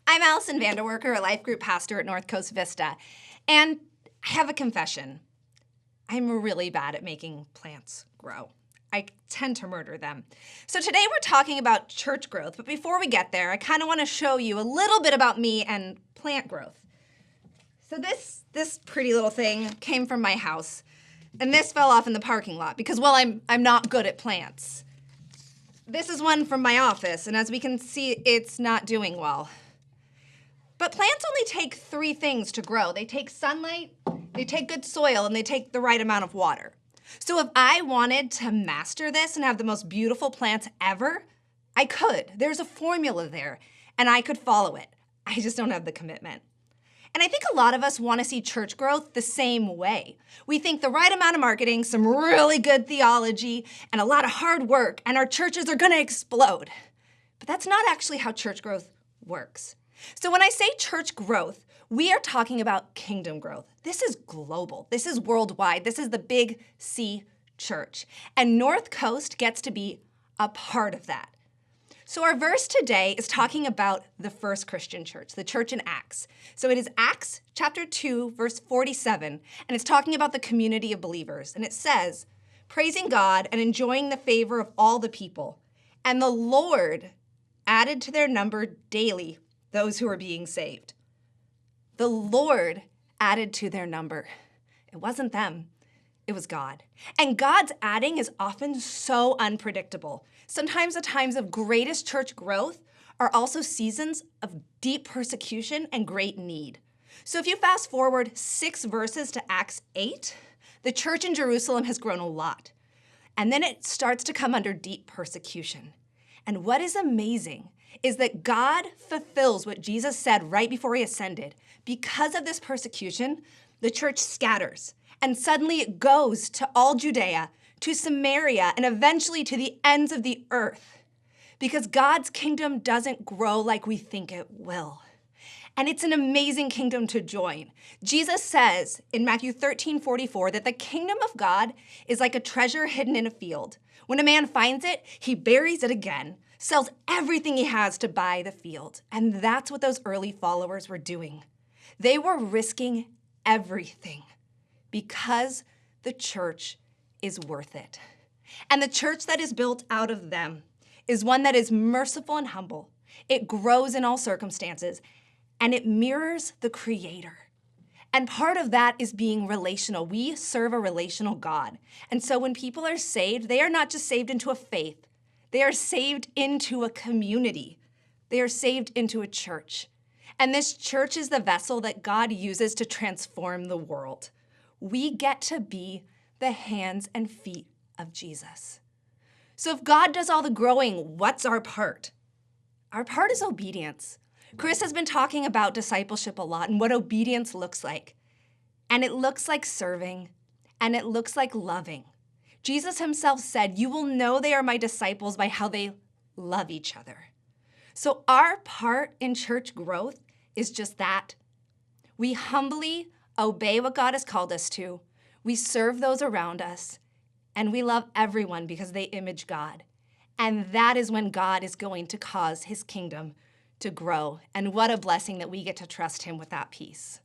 I'm Allison Vandewarker, a life group pastor at North Coast Vista, and I have a confession. I'm really bad at making plants grow. I tend to murder them. So today we're talking about church growth, but before we get there, I kind of want to show you a little bit about me and plant growth. So this pretty little thing came from my house, and this fell off in the parking lot because, well, I'm not good at plants. This is one from my office, and as we can see, it's not doing well. But plants only take 3 things to grow. They take sunlight, they take good soil, and they take the right amount of water. So if I wanted to master this and have the most beautiful plants ever, I could. There's a formula there, and I could follow it. I just don't have the commitment. And I think a lot of us want to see church growth the same way. We think the right amount of marketing, some really good theology, and a lot of hard work, and our churches are going to explode. But that's not actually how church growth works. So when I say church growth, we are talking about kingdom growth. This is global. This is worldwide. This is the big C church. And North Coast gets to be a part of that. So our verse today is talking about the first Christian church, the church in Acts. So it is Acts chapter 2, verse 47, and it's talking about the community of believers. And it says, praising God and enjoying the favor of all the people. And the Lord added to their number daily those who were being saved. The Lord added to their number. It wasn't them. It was God. And God's adding is often so unpredictable. Sometimes the times of greatest church growth are also seasons of deep persecution and great need. So if you fast forward 6 verses to Acts 8, the church in Jerusalem has grown a lot. And then it starts to come under deep persecution. And what is amazing is that God fulfills what Jesus said right before he ascended. Because of this persecution, the church scatters. And suddenly it goes to all Judea, to Samaria, and eventually to the ends of the earth. Because God's kingdom doesn't grow like we think it will. And it's an amazing kingdom to join. Jesus says in Matthew 13:44 that the kingdom of God is like a treasure hidden in a field. When a man finds it, he buries it again, sells everything he has to buy the field. And that's what those early followers were doing. They were risking everything because the church is worth it. And the church that is built out of them is one that is merciful and humble. It grows in all circumstances, and it mirrors the Creator. And part of that is being relational. We serve a relational God. And so when people are saved, they are not just saved into a faith. They are saved into a community. They are saved into a church. And this church is the vessel that God uses to transform the world. We get to be the hands and feet of Jesus. So if God does all the growing, what's our part? Our part is obedience. Chris has been talking about discipleship a lot and what obedience looks like. And it looks like serving, and it looks like loving. Jesus himself said, you will know they are my disciples by how they love each other. So our part in church growth is just that. We humbly obey what God has called us to. We serve those around us, and we love everyone because they image God. And that is when God is going to cause his kingdom to grow. And what a blessing that we get to trust him with that piece.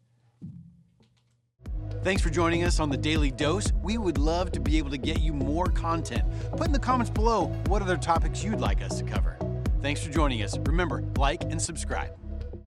Thanks for joining us on the Daily Dose. We would love to be able to get you more content. Put in the comments below what other topics you'd like us to cover. Thanks for joining us. Remember, like and subscribe.